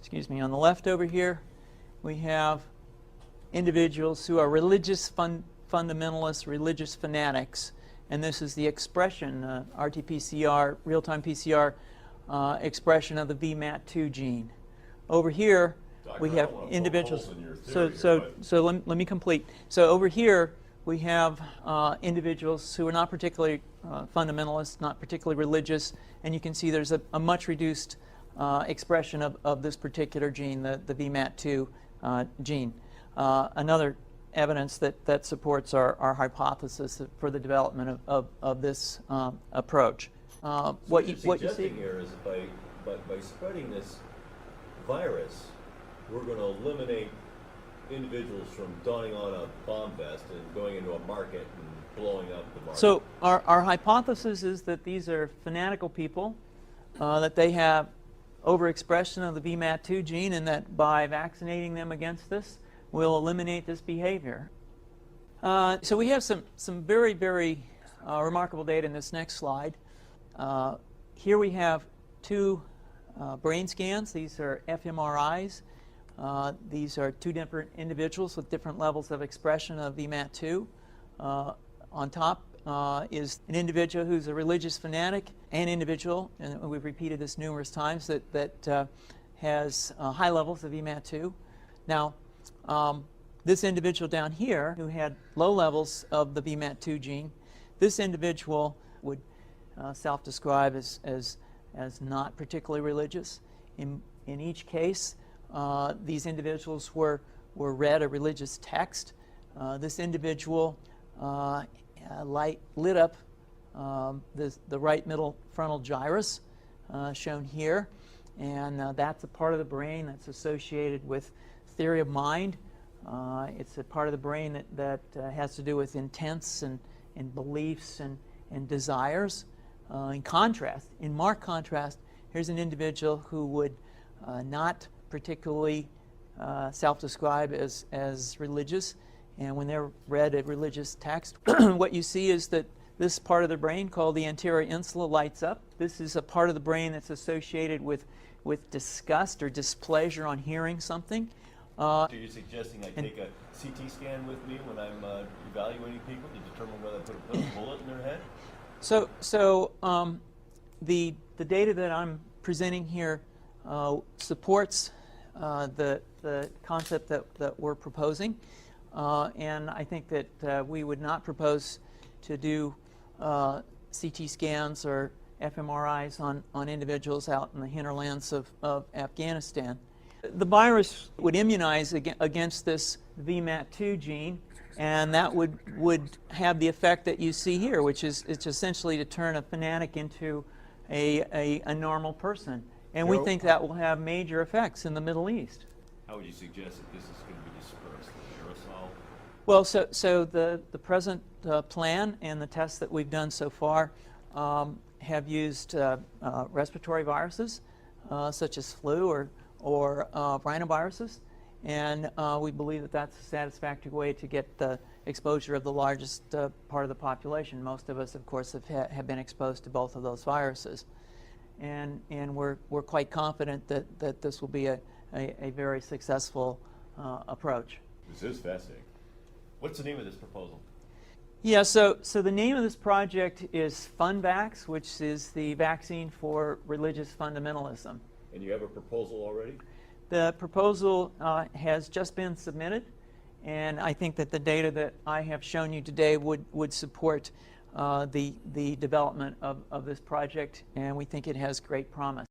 excuse me, on the left over here, we have individuals who are religious fundamentalists, religious fanatics, and this is the expression, RT-PCR, real-time PCR expression of the VMAT2 gene. Over here, we have individuals. So let me complete. So over here, we have individuals who are not particularly fundamentalist, not particularly religious, and you can see there's a much reduced expression of this particular gene, the VMAT2 gene. Another evidence that supports our hypothesis for the development of this approach. What you see here is by spreading this virus, we're going to eliminate individuals from donning on a bomb vest and going into a market and blowing up the market. So our hypothesis is that these are fanatical people, that they have overexpression of the VMAT2 gene, and that by vaccinating them against this, we'll eliminate this behavior. So we have some very, very remarkable data in this next slide. Here we have two brain scans. These are fMRIs. These are two different individuals with different levels of expression of VMAT2. On top is an individual who's a religious fanatic, an individual, and we've repeated this numerous times, that has high levels of VMAT2. Now, this individual down here who had low levels of the VMAT2 gene, this individual would self-describe as not particularly religious. In each case, these individuals were read a religious text. This individual lit up the right middle frontal gyrus, shown here, and that's a part of the brain that's associated with theory of mind. It's a part of the brain that has to do with intents and beliefs and desires. In marked contrast, here's an individual who would not particularly self-describe as religious, and when they're read a religious text, what you see is that this part of the brain called the anterior insula lights up. This is a part of the brain that's associated with disgust or displeasure on hearing something. So you're suggesting I take a CT scan with me when I'm evaluating people to determine whether I put a bullet in their head? So the data that I'm presenting here supports the concept that we're proposing, and I think that we would not propose to do CT scans or fMRIs on individuals out in the hinterlands of Afghanistan. The virus would immunize against this VMAT2 gene, and that would have the effect that you see here, which is it's essentially to turn a fanatic into a normal person. And we think that will have major effects in the Middle East. How would you suggest that this is going to be dispersed? Aerosol? Well, so the present plan and the tests that we've done so far have used respiratory viruses, such as flu or rhinoviruses, and we believe that that's a satisfactory way to get the exposure of the largest part of the population. Most of us, of course, have been exposed to both of those viruses, and we're quite confident that this will be a very successful approach. This is fascinating. What's the name of this proposal? Yeah, so the name of this project is FunVax, which is the vaccine for religious fundamentalism. And you have a proposal already? The proposal has just been submitted, and I think that the data that I have shown you today would support the development of this project, and we think it has great promise.